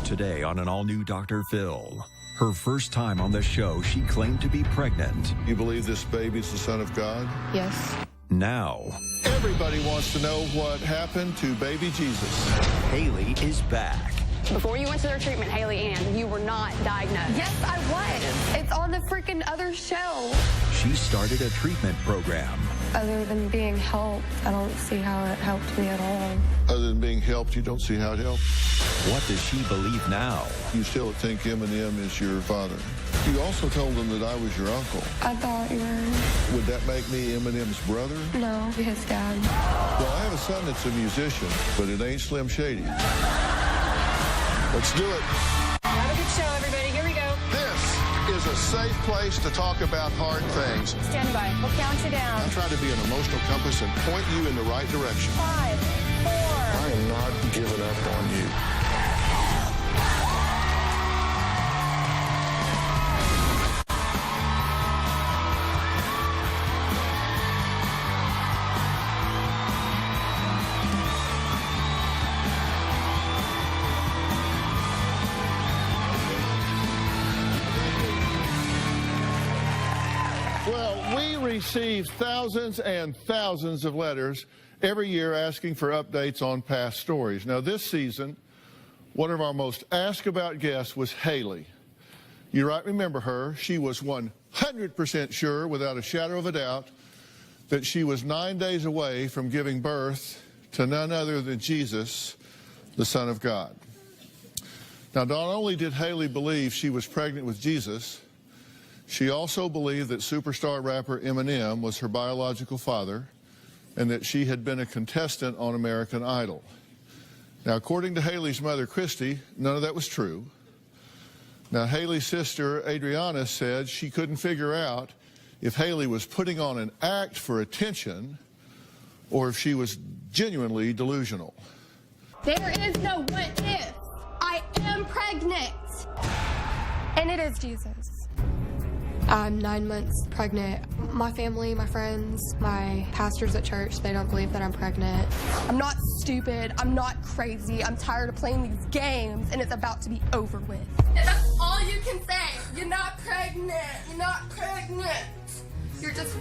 Today on an all-new Dr. Phil. Her first time on the show, she claimed to be pregnant. You believe this baby's the Son of God? Yes. Now, Everybody wants to know what happened to baby Jesus. Haley is back. Before you went to their treatment, Haley Ann, you were not diagnosed. Yes, I was. It's on the freaking other show. She started a treatment program. Other than being helped, I don't see how it helped me at all. Other than being helped, you don't see how it helped. What does she believe now? You still think Eminem is your father. You also told them that I was your uncle. I thought you were... Would that make me Eminem's brother? No, his dad. Well, I have a son that's a musician, but it ain't Slim Shady. Let's do it. Have a good show, everybody. Here we go. This is a safe place to talk about hard things. Stand by. We'll count you down. I try to be an emotional compass and point you in the right direction. 5, 4. I am not giving up on you. Receive thousands and thousands of letters every year asking for updates on past stories. Now, this season, one of our most asked about guests was Haley. You might remember her. She was 100% sure, without a shadow of a doubt, that she was 9 days away from giving birth to none other than Jesus, the Son of God. Now, not only did Haley believe she was pregnant with Jesus, she also believed that superstar rapper Eminem was her biological father and that she had been a contestant on American Idol. Now, according to Haley's mother, Christy, none of that was true. Now, Haley's sister, Adriana, said she couldn't figure out if Haley was putting on an act for attention or if she was genuinely delusional. There is no what if. I am pregnant. And it is Jesus. I'm 9 months pregnant. My family, my friends, my pastors at church, they don't believe that I'm pregnant. I'm not stupid. I'm not crazy. I'm tired of playing these games, and it's about to be over with. And that's all you can say. You're not pregnant. You're not pregnant. You're just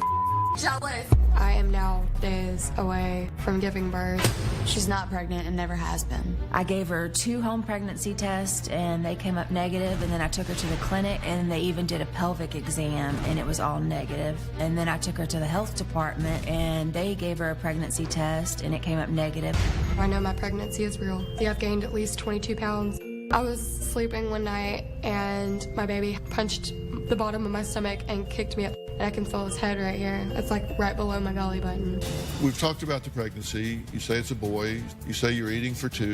jealous. I am now days away from giving birth. She's not pregnant and never has been. I gave her 2 home pregnancy tests and they came up negative, and then I took her to the clinic and they even did a pelvic exam and it was all negative. And then I took her to the health department and they gave her a pregnancy test and it came up negative. I know my pregnancy is real. I've gained at least 22 pounds. I was sleeping one night and my baby punched the bottom of my stomach and kicked me up. And I can feel his head right here. It's like right below my belly button. We've talked about the pregnancy. You say it's a boy. You say you're eating for 2.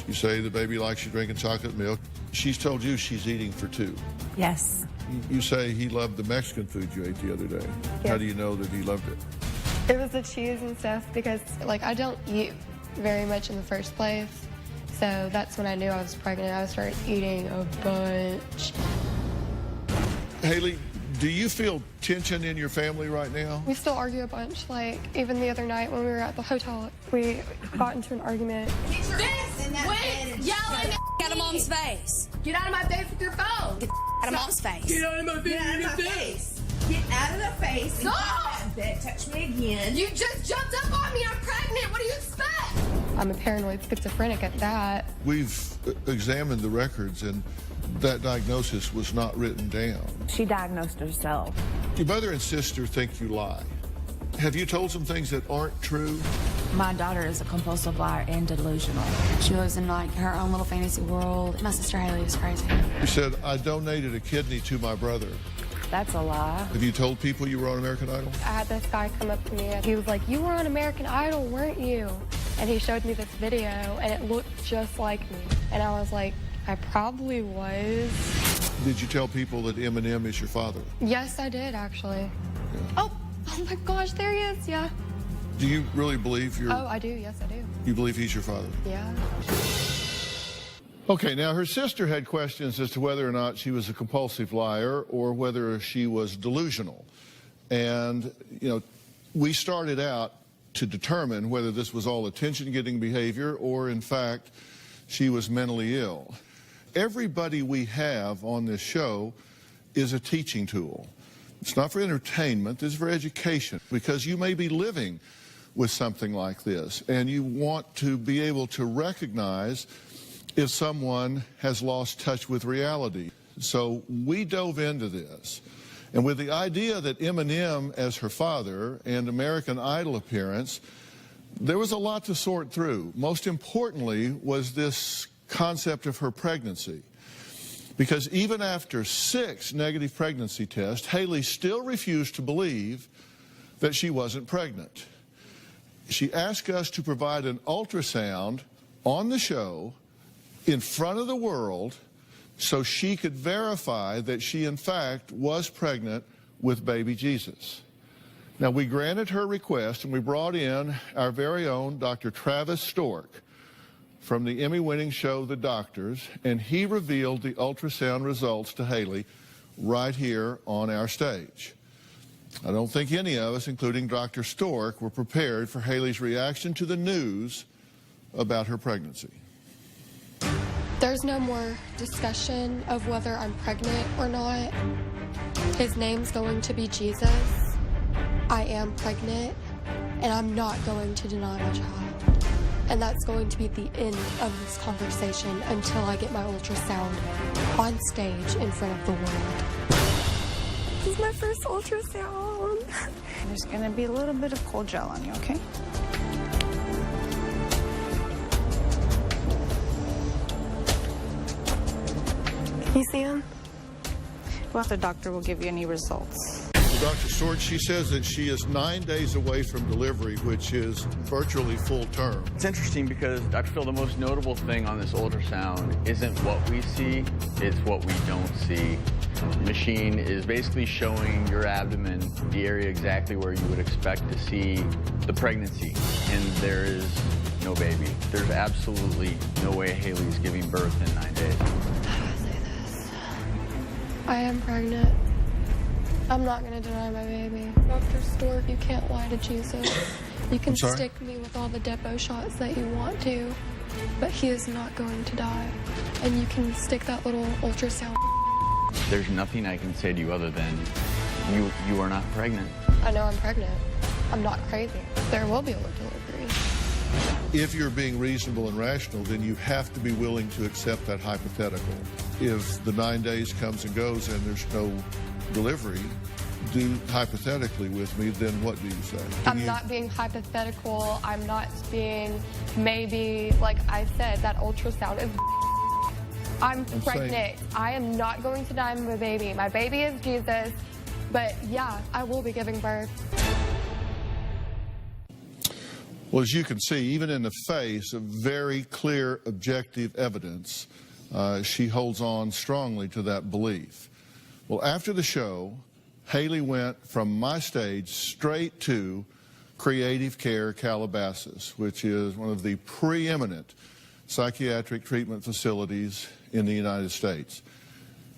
You say the baby likes you drinking chocolate milk. She's told you she's eating for 2. Yes. You say he loved the Mexican food you ate the other day. Yes. How do you know that he loved it? It was the cheese and stuff because, like, I don't eat very much in the first place. So that's when I knew I was pregnant. I started eating a bunch. Haley, do you feel tension in your family right now? We still argue a bunch. Like, even the other night when we were at the hotel, we got into an argument. Quit yelling at a mom's face. Get out of my face with your phone. Get out of mom's face. Get out of my face. Get out of the face. Stop! Touch me again. You just jumped up on me. I'm pregnant. What do you expect? I'm a paranoid schizophrenic at that. We've examined the records, and that diagnosis was not written down. She diagnosed herself. Your mother and sister think you lie. Have you told some things that aren't true? My daughter is a compulsive liar and delusional. She lives in like her own little fantasy world. My sister Haley is crazy. You said, I donated a kidney to my brother. That's a lie. Have you told people you were on American Idol? I had this guy come up to me and he was like, "You were on American Idol, weren't you?" And he showed me this video and it looked just like me. And I was like, I probably was. Did you tell people that Eminem is your father? Yes, I did, actually. Yeah. Oh my gosh, there he is, yeah. Do you really believe you're... Oh, I do, yes, I do. You believe he's your father? Yeah. Okay, now her sister had questions as to whether or not she was a compulsive liar or whether she was delusional. And, you know, we started out to determine whether this was all attention-getting behavior or, in fact, she was mentally ill. everybody we have on this show is a teaching tool. It's not for entertainment, it's for education, because you may be living with something like this and you want to be able to recognize if someone has lost touch with reality. So we dove into this, and with the idea that Eminem as her father and American Idol appearance, there was a lot to sort through. Most importantly was this concept of her pregnancy. Because even after 6 negative pregnancy tests, Haley still refused to believe that she wasn't pregnant. She asked us to provide an ultrasound on the show in front of the world so she could verify that she in fact was pregnant with baby Jesus. Now, we granted her request and we brought in our very own Dr. Travis Stork from the Emmy-winning show The Doctors, and he revealed the ultrasound results to Haley right here on our stage. I don't think any of us, including Dr. Stork, were prepared for Haley's reaction to the news about her pregnancy. There's no more discussion of whether I'm pregnant or not. His name's going to be Jesus. I am pregnant, and I'm not going to deny my child. And that's going to be the end of this conversation until I get my ultrasound on stage in front of the world. This is my first ultrasound. There's going to be a little bit of cold gel on you, okay? Can you see him? Well, the doctor will give you any results. Dr. Stork, she says that she is 9 days away from delivery, which is virtually full term. It's interesting because, Dr. Phil, the most notable thing on this ultrasound isn't what we see, it's what we don't see. The machine is basically showing your abdomen, the area exactly where you would expect to see the pregnancy, and there is no baby. There's absolutely no way Haley's giving birth in 9 days. How do I say this? I am pregnant. I'm not going to deny my baby. Dr. Stork, you can't lie to Jesus. You can stick me with all the depot shots that you want to, but he is not going to die. And you can stick that little ultrasound. There's nothing I can say to you other than you are not pregnant. I know I'm pregnant. I'm not crazy. There will be a delivery. If you're being reasonable and rational, then you have to be willing to accept that hypothetical. If the 9 days comes and goes and there's no delivery, do hypothetically with me, then what do you say? I'm not being hypothetical. I'm not being maybe, like I said, that ultrasound is I'm pregnant. I am not going to die my baby. My baby is Jesus, but yeah, I will be giving birth. Well, as you can see, even in the face of very clear, objective evidence, she holds on strongly to that belief. Well, after the show, Haley went from my stage straight to Creative Care Calabasas, which is one of the preeminent psychiatric treatment facilities in the United States.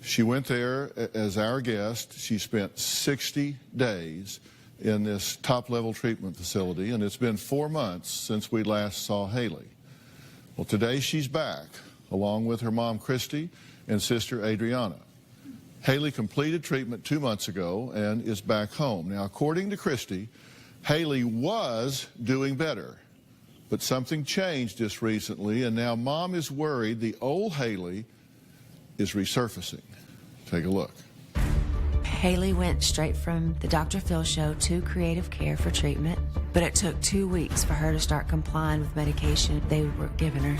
She went there as our guest. She spent 60 days in this top-level treatment facility, and it's been 4 months since we last saw Haley. Well, today she's back, along with her mom, Christy, and sister, Adriana. Haley completed treatment 2 months ago and is back home. Now, according to Christy, Haley was doing better, but something changed just recently, and now Mom is worried the old Haley is resurfacing. Take a look. Haley went straight from the Dr. Phil show to Creative Care for treatment, but it took 2 weeks for her to start complying with medication they were giving her.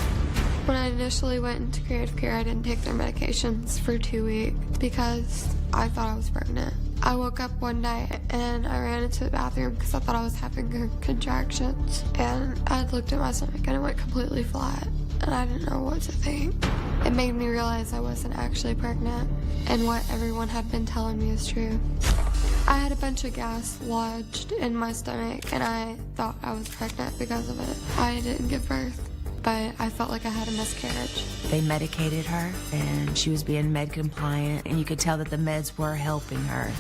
When I initially went into Creative Care, I didn't take their medications for 2 weeks because I thought I was pregnant. I woke up one night and I ran into the bathroom because I thought I was having contractions, and I looked at my stomach and it went completely flat, and I didn't know what to think. It made me realize I wasn't actually pregnant, and what everyone had been telling me is true. I had a bunch of gas lodged in my stomach, and I thought I was pregnant because of it. I didn't give birth, but I felt like I had a miscarriage. They medicated her, and she was being med compliant, and you could tell that the meds were helping her.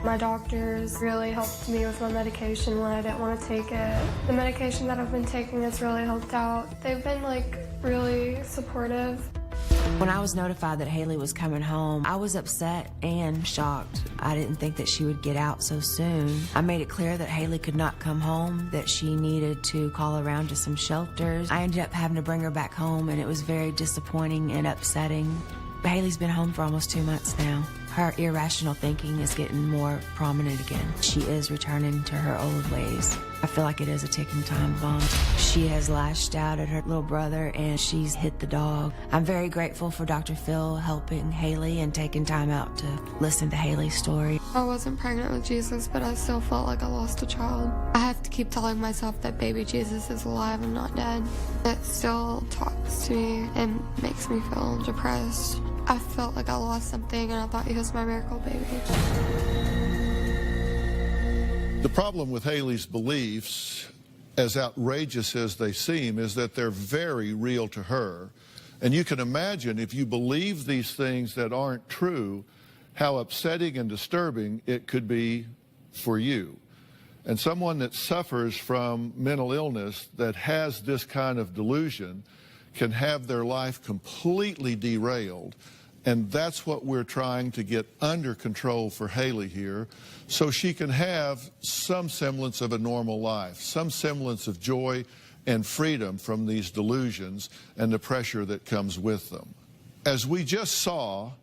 My doctors really helped me with my medication when I didn't want to take it. The medication that I've been taking has really helped out. They've been really supportive. When I was notified that Haley was coming home, I was upset and shocked. I didn't think that she would get out so soon. I made it clear that Haley could not come home, that she needed to call around to some shelters. I ended up having to bring her back home, and it was very disappointing and upsetting. Haley's been home for almost 2 months now. Her irrational thinking is getting more prominent again. She is returning to her old ways. I feel like it is a ticking time bomb. She has lashed out at her little brother and she's hit the dog. I'm very grateful for Dr. Phil helping Haley and taking time out to listen to Haley's story. I wasn't pregnant with Jesus, but I still felt like I lost a child. I have to keep telling myself that baby Jesus is alive and not dead. It still talks to me and makes me feel depressed. I felt like I lost something and I thought he was my miracle baby. The problem with Haley's beliefs, as outrageous as they seem, is that they're very real to her. And you can imagine if you believe these things that aren't true, how upsetting and disturbing it could be for you. And someone that suffers from mental illness that has this kind of delusion can have their life completely derailed. And that's what we're trying to get under control for Haley here, so she can have some semblance of a normal life, some semblance of joy and freedom from these delusions and the pressure that comes with them. As we just saw,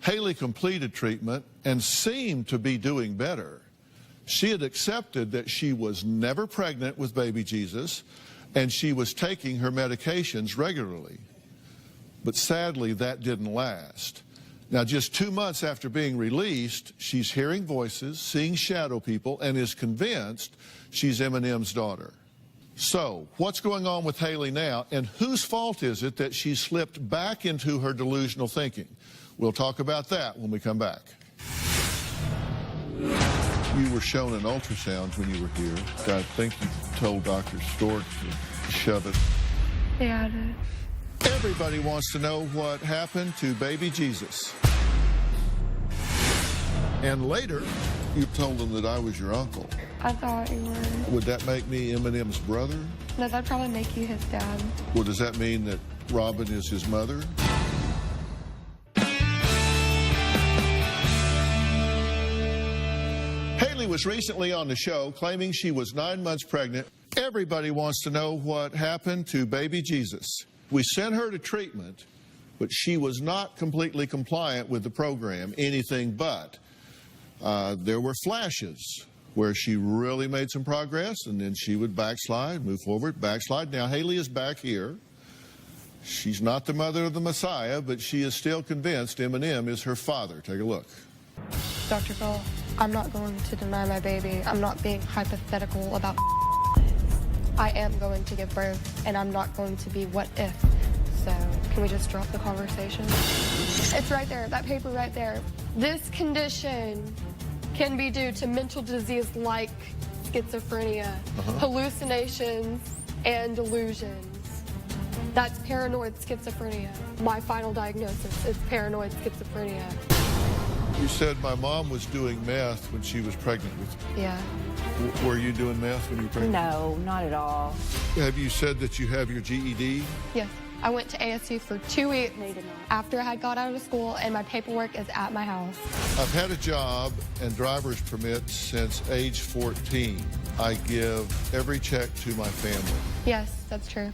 Haley completed treatment and seemed to be doing better. She had accepted that she was never pregnant with baby Jesus, and she was taking her medications regularly. But sadly, that didn't last. Now, just 2 months after being released, she's hearing voices, seeing shadow people, and is convinced she's Eminem's daughter. So, what's going on with Haley now, and whose fault is it that she slipped back into her delusional thinking? We'll talk about that when we come back. You were shown an ultrasound when you were here. I think you told Dr. Stork to shove it. Yeah, I did. Everybody wants to know what happened to baby Jesus. And later, you told them that I was your uncle. I thought you were. Would that make me Eminem's brother? No, that'd probably make you his dad. Well, does that mean that Robin is his mother? Haley was recently on the show claiming she was 9 months pregnant. Everybody wants to know what happened to baby Jesus. We sent her to treatment, but she was not completely compliant with the program, anything but. There were flashes where she really made some progress, and then she would backslide, move forward, backslide. Now, Haley is back here. She's not the mother of the Messiah, but she is still convinced Eminem is her father. Take a look. Dr. Phil, I'm not going to deny my baby. I'm not being hypothetical about I am going to give birth, and I'm not going to be what if. So, can we just drop the conversation? It's right there, that paper right there. This condition can be due to mental disease like schizophrenia, hallucinations, and delusions. That's paranoid schizophrenia. My final diagnosis is paranoid schizophrenia. You said my mom was doing meth when she was pregnant with you. Yeah. Were you doing meth when you were pregnant? No, not at all. Have you said that you have your GED? Yes. I went to ASU for 2 weeks after I had got out of school, and my paperwork is at my house. I've had a job and driver's permit since age 14. I give every check to my family. Yes, that's true.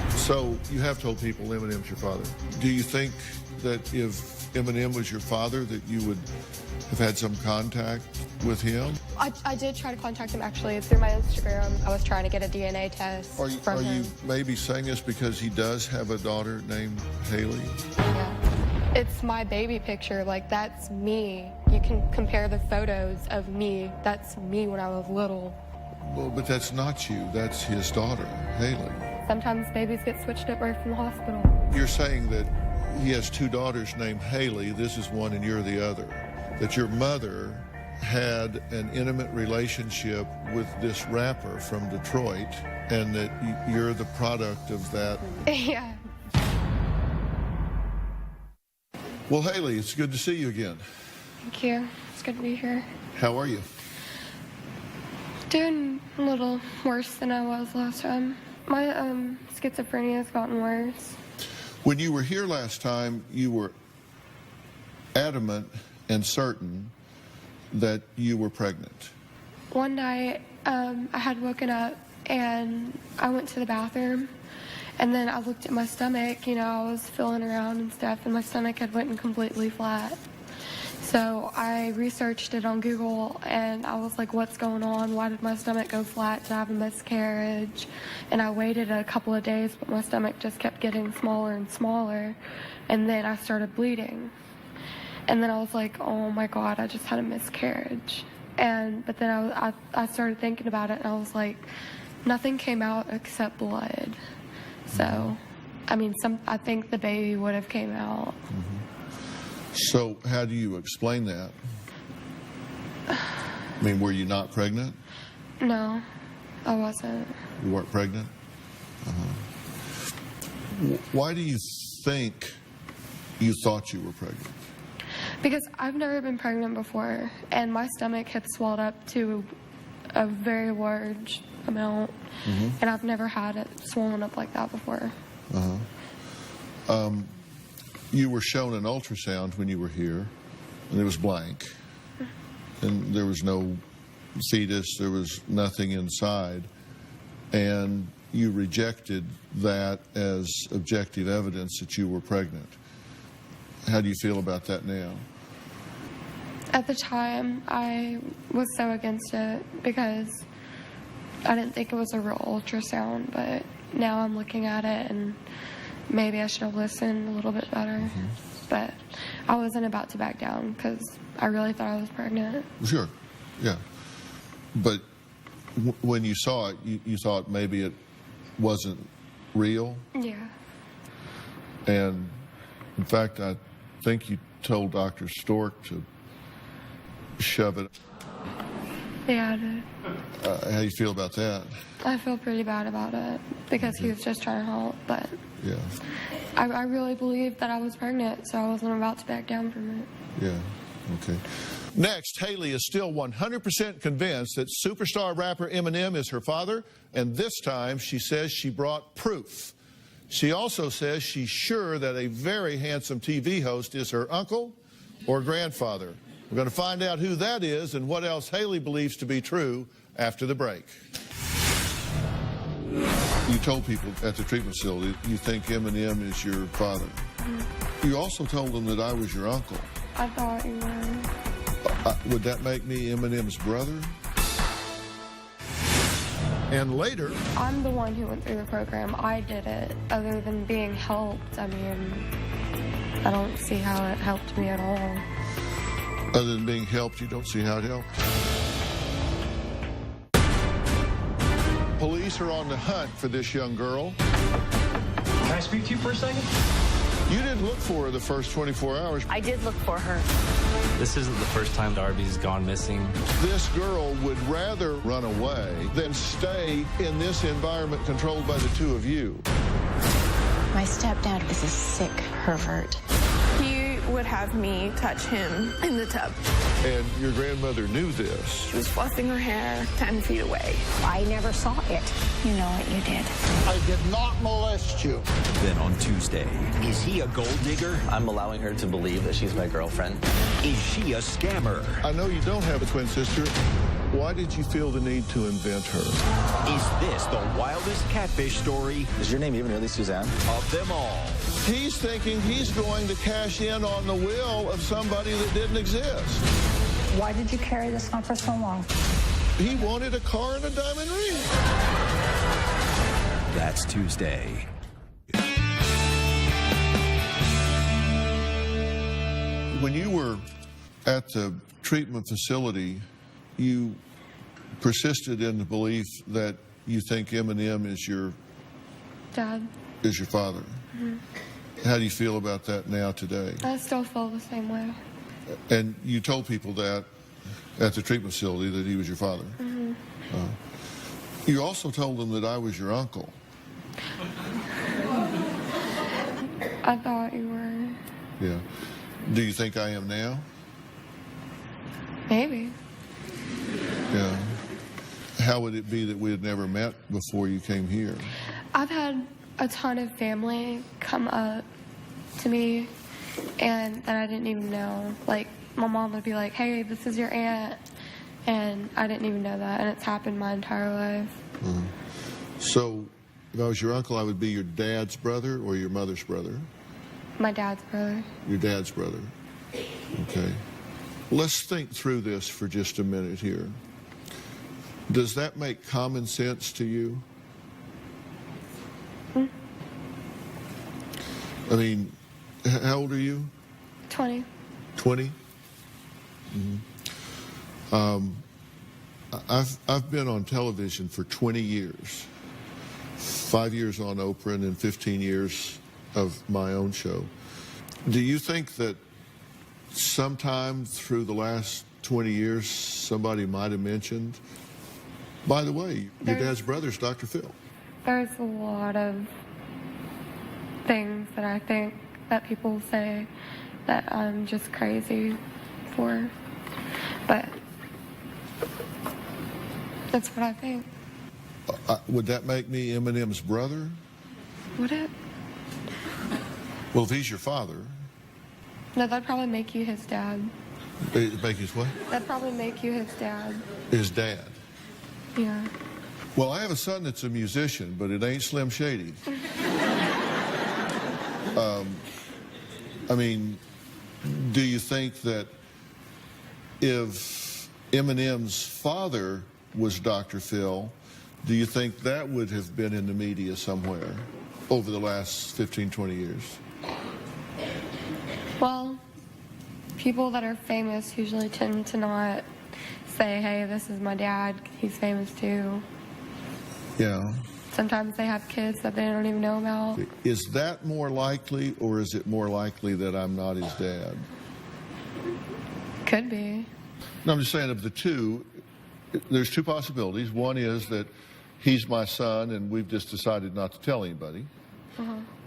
So you have told people Eminem's your father. Do you think that if Eminem was your father, that you would have had some contact with him? I did try to contact him, actually, through my Instagram. I was trying to get a DNA test from him. Are you maybe saying this because he does have a daughter named Haley? Yeah. It's my baby picture. Like, that's me. You can compare the photos of me. That's me when I was little. Well, but that's not you. That's his daughter, Haley. Sometimes babies get switched up right from the hospital. You're saying that he has two daughters named Haley. This is one and you're the other. That your mother had an intimate relationship with this rapper from Detroit, and that you're the product of that. Yeah. Well, Haley, it's good to see you again. Thank you. It's good to be here. How are you? Doing a little worse than I was last time. My schizophrenia has gotten worse. When you were here last time, you were adamant and certain that you were pregnant. One night, I had woken up and I went to the bathroom, and then I looked at my stomach. You know, I was feeling around and stuff, and my stomach had went completely flat. So I researched it on Google, and I was like, what's going on? Why did my stomach go flat? Did I have a miscarriage? And I waited a couple of days, but my stomach just kept getting smaller and smaller, and then I started bleeding. And then I was like, oh my God, I just had a miscarriage. But then I started thinking about it, and I was like, nothing came out except blood. So, I mean, I think the baby would have came out. So how do you explain that? I mean, were you not pregnant? No, I wasn't. You weren't pregnant? Why do you think you thought you were pregnant? Because I've never been pregnant before, and my stomach had swelled up to a very large amount, and I've never had it swollen up like that before. You were shown an ultrasound when you were here, and it was blank, and there was no fetus, there was nothing inside, and you rejected that as objective evidence that you were pregnant. How do you feel about that now? At the time, I was so against it because I didn't think it was a real ultrasound, but now I'm looking at it and maybe I should have listened a little bit better. But I wasn't about to back down because I really thought I was pregnant. Sure, yeah. But when you saw it, you thought maybe it wasn't real? Yeah. And in fact, I think you told Dr. Stork to shove it. Yeah, I did. How do you feel about that? I feel pretty bad about it because he was just trying to help, but Yeah. I really believed that I was pregnant, so I wasn't about to back down from it. Yeah, okay. Next, Haley is still 100% convinced that superstar rapper Eminem is her father, and this time she says she brought proof. She also says she's sure that a very handsome TV host is her uncle or grandfather. We're going to find out who that is and what else Haley believes to be true after the break. You told people at the treatment facility you think Eminem is your father. You also told them that I was your uncle. I thought you were. Would that make me Eminem's brother? And later... I'm the one who went through the program. I did it. Other than being helped, I mean, I don't see how it helped me at all. Other than being helped, you don't see how it helped? Police are on the hunt for this young girl. Can I speak to you for a second? You didn't look for her the first 24 hours. I did look for her. This isn't the first time Darby's gone missing. This girl would rather run away than stay in this environment controlled by the two of you. My stepdad is a sick pervert. He would have me touch him in the tub. And your grandmother knew this. She was fluffing her hair 10 feet away. I never saw it. You know what you did. I did not molest you. Then on Tuesday, is he a gold digger? I'm allowing her to believe that she's my girlfriend. Is she a scammer? I know you don't have a twin sister. Why did you feel the need to invent her? Is this the wildest catfish story? Is your name even really Suzanne? Of them all. He's thinking he's going to cash in on the will of somebody that didn't exist. Why did you carry this on for so long? He wanted a car and a diamond ring. That's Tuesday. When you were at the treatment facility, you persisted in the belief that you think Eminem is your Dad. Is your father. How do you feel about that now today? I still feel the same way. And you told people that at the treatment facility that he was your father. You also told them that I was your uncle. I thought you were. Yeah. Do you think I am now? Maybe. Yeah. How would it be that we had never met before you came here? I've had a ton of family come up to me, and that I didn't even know. Like, my mom would be like, hey, this is your aunt, and I didn't even know that, and it's happened my entire life. So, if I was your uncle, I would be your dad's brother or your mother's brother? My dad's brother. Your dad's brother. Okay. Let's think through this for just a minute here. Does that make common sense to you? I mean, how old are you? 20. 20? I've been on television for 20 years. 5 years on Oprah and then 15 years of my own show. Do you think that sometime through the last 20 years somebody might have mentioned, by the way, your dad's brother's Dr. Phil? There's a lot of things that I think that people say that I'm just crazy for, but that's what I think. Would that make me Eminem's brother? Would it? Well, if he's your father. No, that'd probably make you his dad. Make his what? That'd probably make you his dad. His dad. Yeah. Well, I have a son that's a musician, but it ain't Slim Shady. I mean, do you think that if Eminem's father was Dr. Phil, do you think that would have been in the media somewhere over the last 15, 20 years? Well, people that are famous usually tend to not say, hey, this is my dad, he's famous too. Yeah. Sometimes they have kids that they don't even know about. Is that more likely, or is it more likely that I'm not his dad? Could be. No, I'm just saying of the two, there's two possibilities. One is that he's my son and we've just decided not to tell anybody.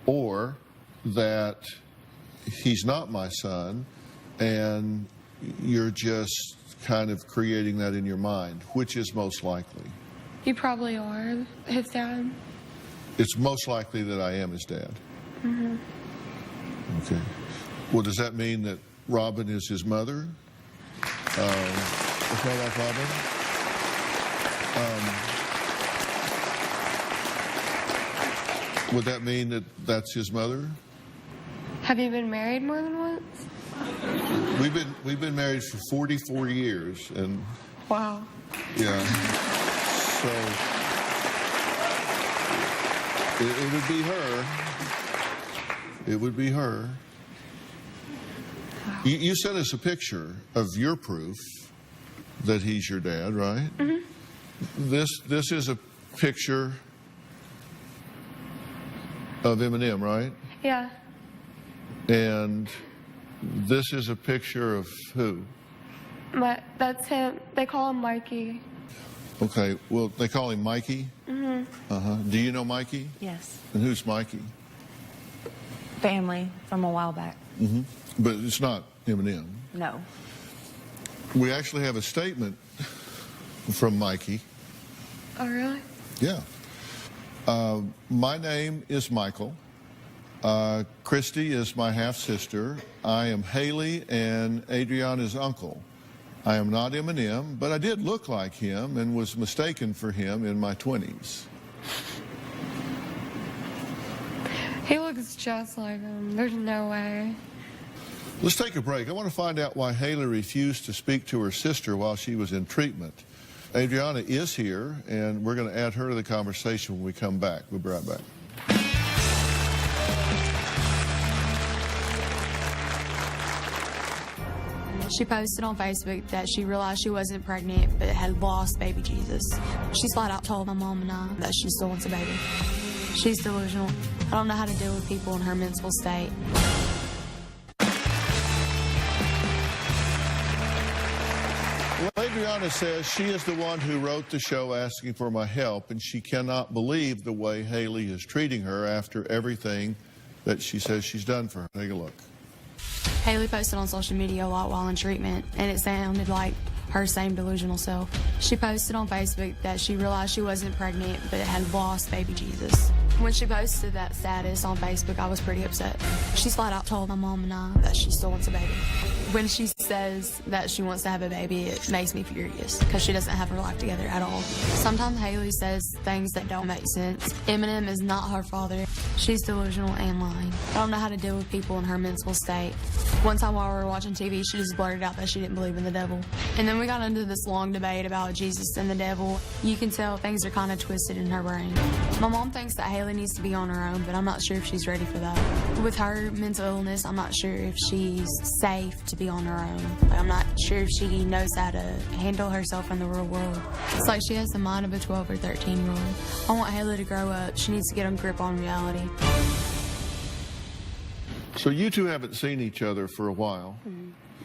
Or that he's not my son and you're just kind of creating that in your mind. Which is most likely? You probably are his dad. It's most likely that I am his dad. Okay. Well, does that mean that Robin is his mother? Is my wife Robin? Would that mean that that's his mother? Have you been married more than once? We've been married for 44 years, and wow. Yeah. So it would be her. It would be her. You sent us a picture of your proof that he's your dad, right? This is a picture of Eminem, right? Yeah. And this is a picture of who? That's him. They call him Mikey. Okay, well, they call him Mikey? Do you know Mikey? Yes. And who's Mikey? Family from a while back. But it's not Eminem. No. We actually have a statement from Mikey. Oh, really? Yeah. My name is Michael. Christy is my half-sister. I am Haley and Adriana's uncle. I am not Eminem, but I did look like him and was mistaken for him in my 20s. He looks just like him. There's no way. Let's take a break. I want to find out why Haley refused to speak to her sister while she was in treatment. Adriana is here, and we're going to add her to the conversation when we come back. We'll be right back. She posted on Facebook that she realized she wasn't pregnant but had lost baby Jesus. She flat out told my mom and I that she still wants a baby. She's delusional. I don't know how to deal with people in her mental state. Well, Adriana says she is the one who wrote the show asking for my help, and she cannot believe the way Haley is treating her after everything that she says she's done for her. Take a look. Haley posted on social media a lot while in treatment, and it sounded like her same delusional self. She posted on Facebook that she realized she wasn't pregnant but had lost baby Jesus. When she posted that status on Facebook, I was pretty upset. She's flat out told my mom and I that she still wants a baby. When she says that she wants to have a baby, it makes me furious because she doesn't have her life together at all. Sometimes Haley says things that don't make sense. Eminem is not her father. She's delusional and lying. I don't know how to deal with people in her mental state. One time while we were watching TV, she just blurted out that she didn't believe in the devil. And then we got into this long debate about Jesus and the devil. You can tell things are kind of twisted in her brain. My mom thinks that Haley needs to be on her own, but I'm not sure if she's ready for that. With her mental illness, I'm not sure if she's safe to be on her own. Like, I'm not sure if she knows how to handle herself in the real world. It's like she has the mind of a 12 or 13-year-old. I want Haley to grow up. She needs to get a grip on reality. So you two haven't seen each other for a while.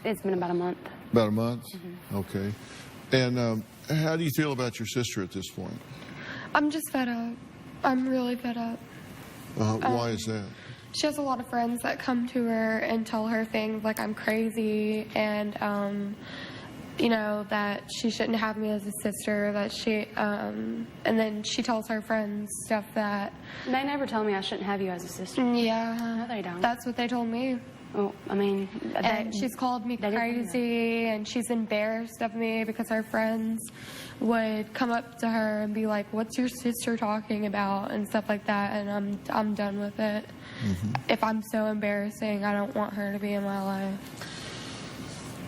It's been about a month. About a month? Okay. And how do you feel about your sister at this point? I'm just fed up. I'm really fed up. Why is that? She has a lot of friends that come to her and tell her things like I'm crazy and, you know, that she shouldn't have me as a sister, that she, and then she tells her friends stuff that... They never tell me I shouldn't have you as a sister. Yeah. No, they don't. That's what they told me. Oh, I mean... And she's called me crazy, and she's embarrassed of me because her friends would come up to her and be like, what's your sister talking about, and stuff like that, and I'm done with it. If I'm so embarrassing, I don't want her to be in my life.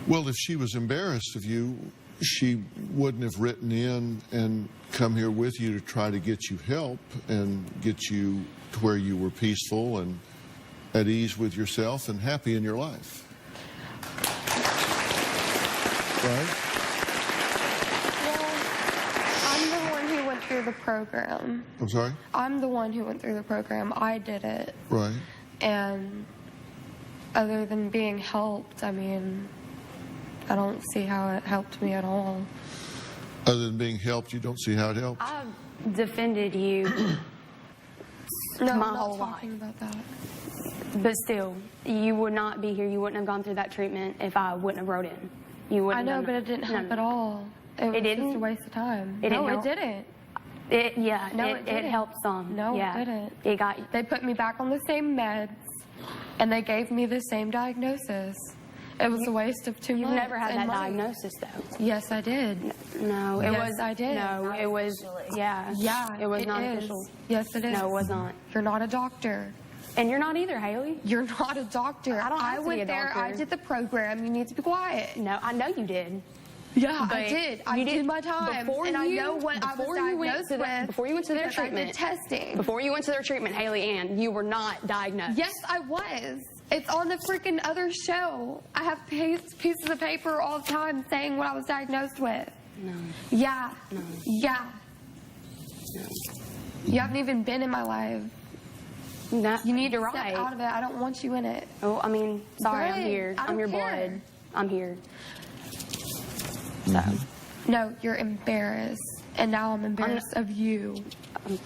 Well, if she was embarrassed of you, she wouldn't have written in and come here with you to try to get you help and get you to where you were peaceful and at ease with yourself and happy in your life. Right? Well, I'm the one who went through the program. I'm sorry? I'm the one who went through the program. I did it. Right. And other than being helped, I mean, I don't see how it helped me at all. Other than being helped, you don't see how it helped? I've defended you No, my I'm whole not life. talking about that. But still, you would not be here. You wouldn't have gone through that treatment if I wouldn't have wrote in. You wouldn't. I know, but it didn't help at all. It was just a waste of time. It no, didn't it didn't. It helped some. No, yeah. it didn't. It got. They put me back on the same meds, and they gave me the same diagnosis. It was a waste of 2 months. You've never had and that money. diagnosis, though. Yes, I did. No, it Yes, was. I did. No, it was. Yeah. Yeah, It was it not is. official. Yes, it is. No, it was not. You're not a doctor. And you're not either, Haley. You're not a doctor. I don't have to went be a there. doctor. I did the program. You need to be quiet. No, I know you did. Yeah, But I did. I you did my time. Before and you, I know what I was before you went diagnosed to with. before you went to their because I treatment. did testing. Before you went to their treatment, Haley Ann, you were not diagnosed. Yes, I was. It's on the freaking other show. I have pieces of paper all the time saying what I was diagnosed with. No. Yeah. No. Yeah. No. You haven't even been in my life. No, You need to you're step right. out of it. I don't want you in it. Oh, I mean, sorry, I'm Good. here. I I'm your don't care. blood. I'm here. So. No, you're embarrassed. And now I'm embarrassed of you.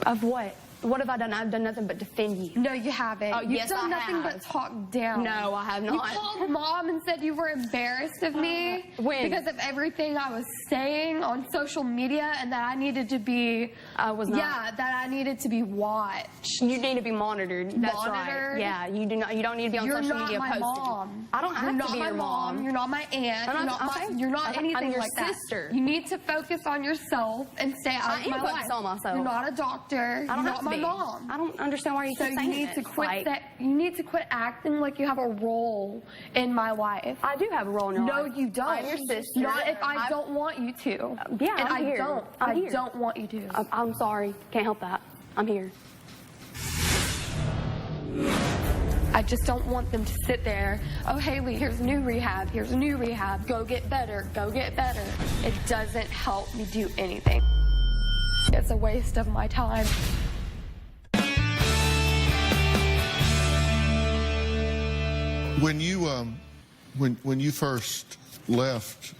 Of what? What have I done? I've done nothing but defend you. No, you haven't. Oh, You've yes, done I nothing have. but talk down. No, I have You not. called Mom and said you were embarrassed of me When? because of everything I was saying on social media and that I needed to be... I was not. Yeah, that I needed to be watched. You need to be monitored. That's Monitored? right. Yeah, you do not. You don't need to be on You're social not media my posting. mom. I don't have You're to not be my your mom. You're not my aunt. I'm You're not- not, okay. you're not anything I'm your like that. sister. You need to focus on yourself and stay out I of am my life. focused on myself. You're not a doctor. I don't You're have not to my be. mom. I don't understand why you So keep you saying need this. to quit Like, that. You need to quit acting like you have a role in my life. I do have a role in your No, life. you don't. I'm your sister. Not if I don't want you to. Yeah, and I'm I here. don't. I'm I here. don't want you to. I'm sorry. Can't help that. I'm here. I just don't want them to sit there. Oh, Haley, here's a new rehab. Here's a new rehab. Go get better. Go get better. It doesn't help me do anything. It's a waste of my time. When you first left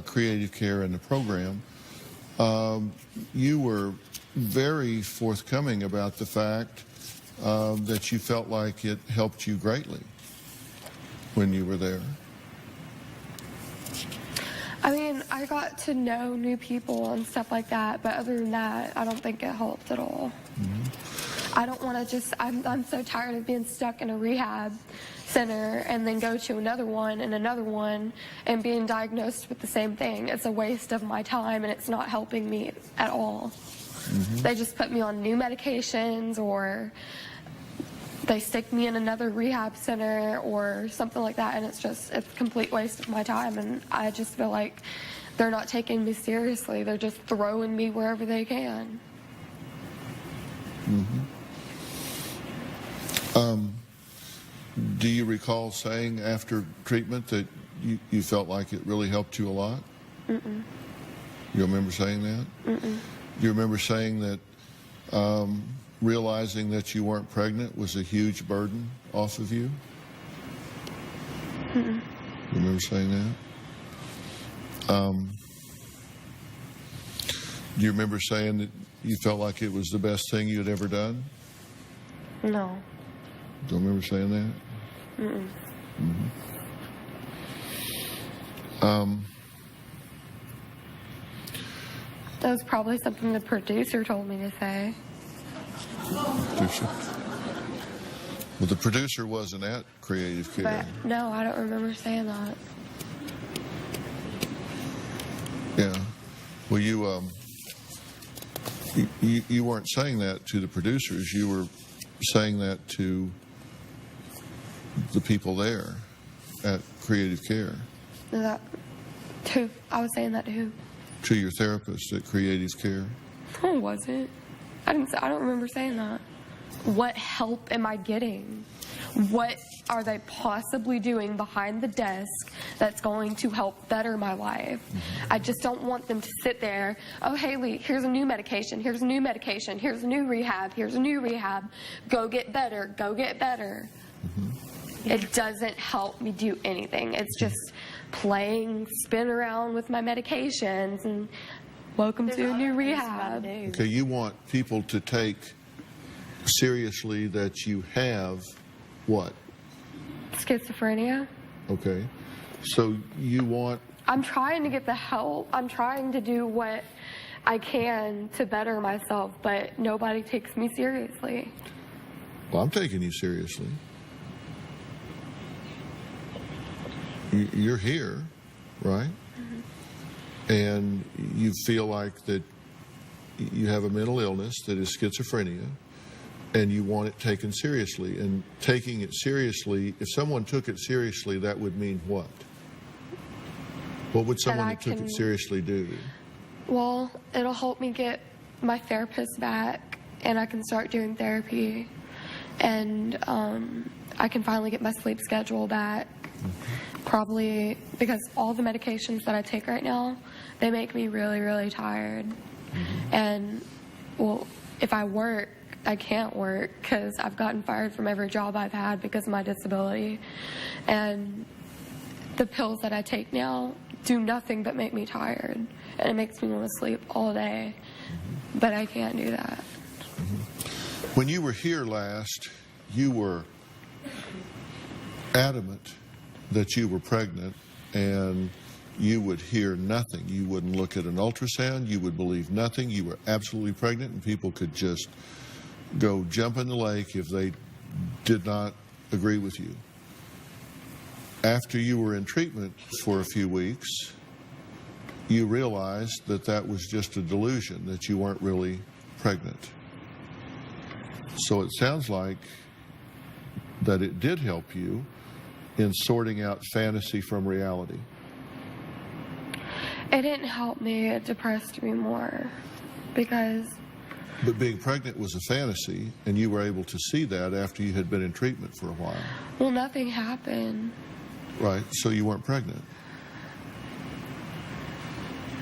Creative Care in the program, you were very forthcoming about the fact that you felt like it helped you greatly when you were there. I mean, I got to know new people and stuff like that, but other than that, I don't think it helped at all. I don't want to just, I'm so tired of being stuck in a rehab center and then go to another one and being diagnosed with the same thing. It's a waste of my time and it's not helping me at all. They just put me on new medications, or they stick me in another rehab center or something like that, and it's a complete waste of my time, and I just feel like they're not taking me seriously. They're just throwing me wherever they can. Do you recall saying after treatment that you felt like it really helped you a lot? You remember saying that? Do you remember saying that realizing that you weren't pregnant was a huge burden off of you? You remember saying that? Do you remember saying that you felt like it was the best thing you had ever done? No. Don't remember saying that? That was probably something the producer told me to say. Producer? Well, the producer wasn't at Creative Care. But no, I don't remember saying that. Yeah. Well, you weren't saying that to the producers. You were saying that to the people there at Creative Care. Is that who? I was saying that to who? To your therapist at Creative Care. No, it wasn't. I don't remember saying that. What help am I getting? What are they possibly doing behind the desk that's going to help better my life? I just don't want them to sit there, oh, Haley, here's a new medication, here's a new medication, here's a new rehab, here's a new rehab. Go get better, go get better. It doesn't help me do anything. It's just spin around with my medications and welcome to a new rehab. Okay, you want people to take seriously that you have what? Schizophrenia. Okay. So you want... I'm trying to get the help. I'm trying to do what I can to better myself, but nobody takes me seriously. Well, I'm taking you seriously. You're here, right? And you feel like that you have a mental illness that is schizophrenia, and you want it taken seriously. And taking it seriously, if someone took it seriously, that would mean what? What would someone who took it seriously do? Well, it'll help me get my therapist back, and I can start doing therapy, and I can finally get my sleep schedule back. Probably because all the medications that I take right now, they make me really, really tired. And, well, if I work, I can't work because I've gotten fired from every job I've had because of my disability. And the pills that I take now do nothing but make me tired. And it makes me want to sleep all day. But I can't do that. When you were here last, you were adamant that you were pregnant, and you would hear nothing. You wouldn't look at an ultrasound. You would believe nothing. You were absolutely pregnant, and people could just go jump in the lake if they did not agree with you. After you were in treatment for a few weeks, you realized that that was just a delusion, that you weren't really pregnant. So it sounds like that it did help you in sorting out fantasy from reality. It didn't help me. It depressed me more because... But being pregnant was a fantasy, and you were able to see that after you had been in treatment for a while. Well, nothing happened. Right, so you weren't pregnant.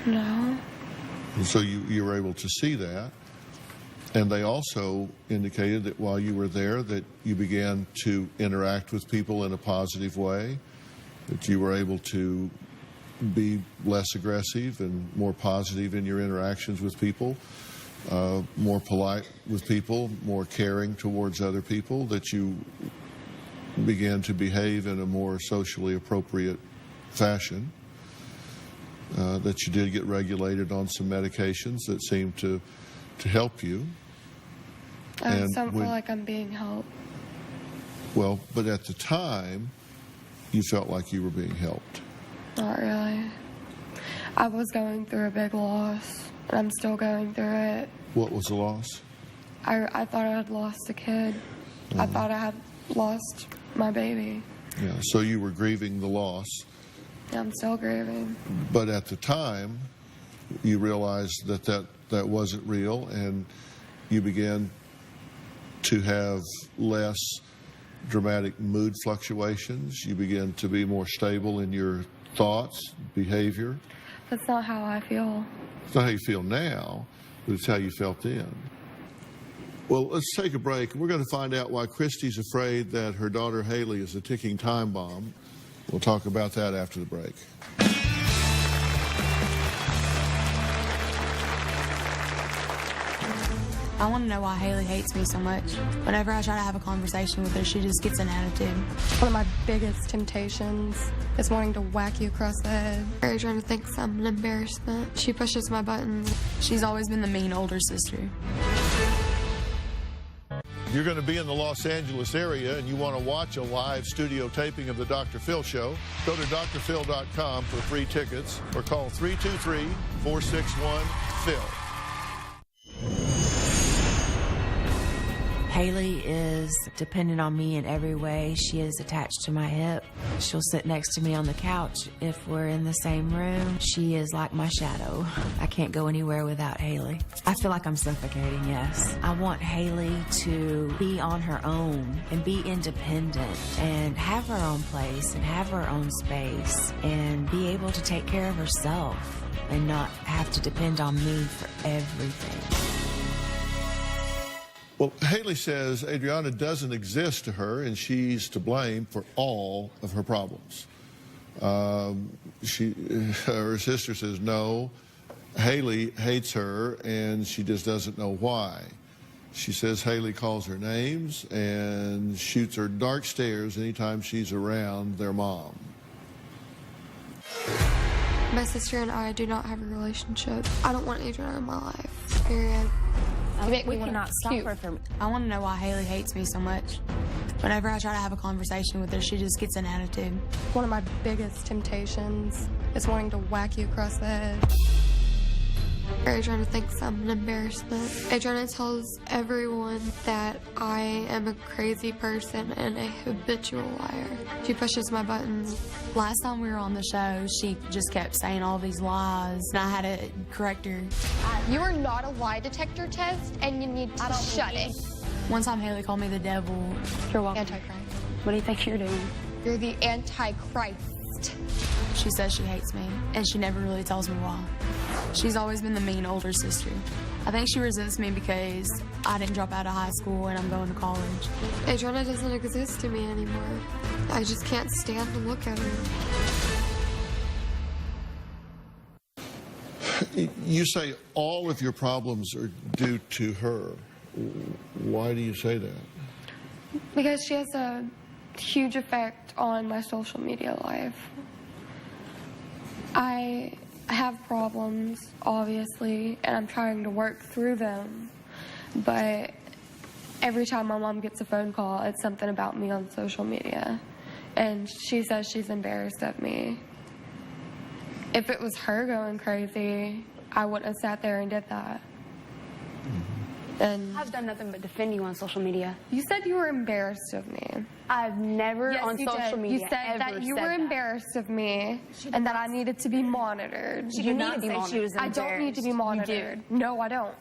No. And so you were able to see that. And they also indicated that while you were there that you began to interact with people in a positive way, that you were able to be less aggressive and more positive in your interactions with people, more polite with people, more caring towards other people, that you began to behave in a more socially appropriate fashion, that you did get regulated on some medications that seemed to help you. I just don't feel like I'm being helped. Well, but at the time, you felt like you were being helped. Not really. I was going through a big loss, and I'm still going through it. What was the loss? I thought I had lost a kid. I thought I had lost my baby. Yeah, so you were grieving the loss. Yeah, I'm still grieving. But at the time, you realized that wasn't real, and you began to have less dramatic mood fluctuations. You began to be more stable in your thoughts, behavior. That's not how I feel. It's not how you feel now, but it's how you felt then. Well, let's take a break. We're going to find out why Christy's afraid that her daughter Haley is a ticking time bomb. We'll talk about that after the break. I want to know why Haley hates me so much. Whenever I try to have a conversation with her, she just gets an attitude. One of my biggest temptations is wanting to whack you across the head. Adriana thinks I'm an embarrassment. She pushes my buttons. She's always been the mean older sister. You're going to be in the Los Angeles area and you want to watch a live studio taping of the Dr. Phil Show, go to drphil.com for free tickets or call 323-461-PHIL. Haley is dependent on me in every way. She is attached to my hip. She'll sit next to me on the couch if we're in the same room. She is like my shadow. I can't go anywhere without Haley. I feel like I'm suffocating, yes. I want Haley to be on her own and be independent and have her own place and have her own space and be able to take care of herself and not have to depend on me for everything. Well, Haley says Adriana doesn't exist to her and she's to blame for all of her problems. Her sister says no, Haley hates her and she just doesn't know why. She says Haley calls her names and shoots her dark stares anytime she's around their mom. My sister and I do not have a relationship. I don't want Adriana in my life, period. We cannot stop her from... I want to know why Haley hates me so much. Whenever I try to have a conversation with her, she just gets an attitude. One of my biggest temptations is wanting to whack you across the head. Adriana thinks I'm an embarrassment. Adriana tells everyone that I am a crazy person and a habitual liar. She pushes my buttons. Last time we were on the show, she just kept saying all these lies, and I had to correct her. You are not a lie detector test, and you need to shut it. One time Haley called me the devil. You're welcome. Antichrist. What do you think you're doing? You're the Antichrist. She says she hates me, and she never really tells me why. She's always been the mean older sister. I think she resents me because I didn't drop out of high school and I'm going to college. Adriana doesn't exist to me anymore. I just can't stand to look at her. You say all of your problems are due to her. Why do you say that? Because she has a huge effect on my social media life. I have problems, obviously, and I'm trying to work through them. But every time my mom gets a phone call, it's something about me on social media. And she says she's embarrassed of me. If it was her going crazy, I wouldn't have sat there and did that. And I've done nothing but defend you on social media. You said you were embarrassed of me. I've never on social media You said that you were embarrassed of me and that I needed to be monitored. She did not say she was embarrassed. I don't need to be monitored. No, I don't.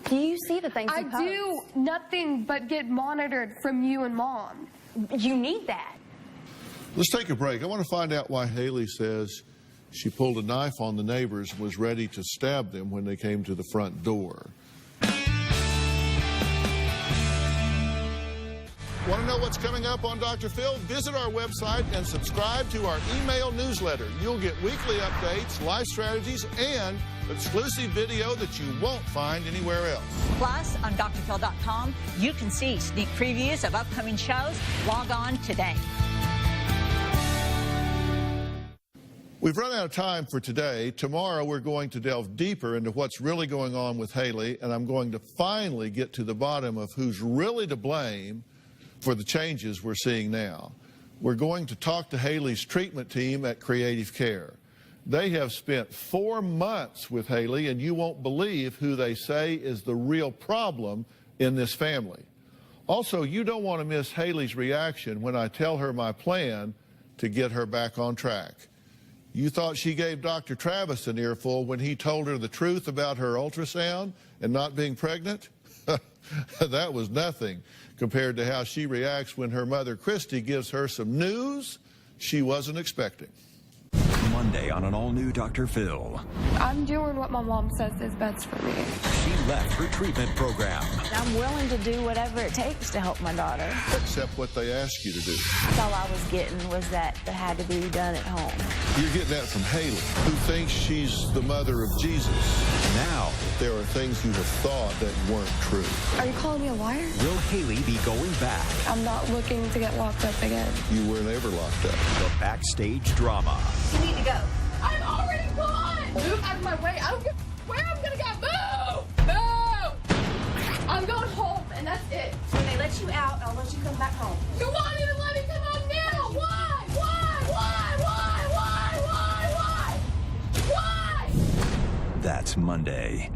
Do you see the things I do nothing but get monitored from you and Mom. You need that. Let's take a break. I want to find out why Haley says she pulled a knife on the neighbors and was ready to stab them when they came to the front door. Want to know what's coming up on Dr. Phil? Visit our website and subscribe to our email newsletter. You'll get weekly updates, life strategies, and exclusive video that you won't find anywhere else. Plus, on drphil.com, you can see sneak previews of upcoming shows. Log on today. We've run out of time for today. Tomorrow we're going to delve deeper into what's really going on with Haley, and I'm going to finally get to the bottom of who's really to blame for the changes we're seeing now. We're going to talk to Haley's treatment team at Creative Care. They have spent 4 months with Haley, and you won't believe who they say is the real problem in this family. Also, you don't want to miss Haley's reaction when I tell her my plan to get her back on track. You thought she gave Dr. Travis an earful when he told her the truth about her ultrasound and not being pregnant? That was nothing compared to how she reacts when her mother, Christy, gives her some news she wasn't expecting. Monday on an all-new Dr. Phil. I'm doing what my mom says is best for me. She left her treatment program. I'm willing to do whatever it takes to help my daughter. Except what they ask you to do. That's all I was getting was that it had to be done at home. You're getting that from Haley, who thinks she's the mother of Jesus. Now, there are things you have thought that weren't true. Are you calling me a liar? Will Haley be going back? I'm not looking to get locked up again. You were never locked up. The backstage drama. You need to go. I'm already gone! Move out of my way. I don't give where I'm gonna go. Move! Move! I'm going home, and that's it. When they let you out, I'll let you come back home. You won't even let me come home now! Why? That's Monday.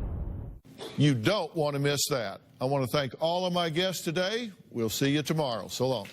You don't want to miss that. I want to thank all of my guests today. We'll see you tomorrow. So long.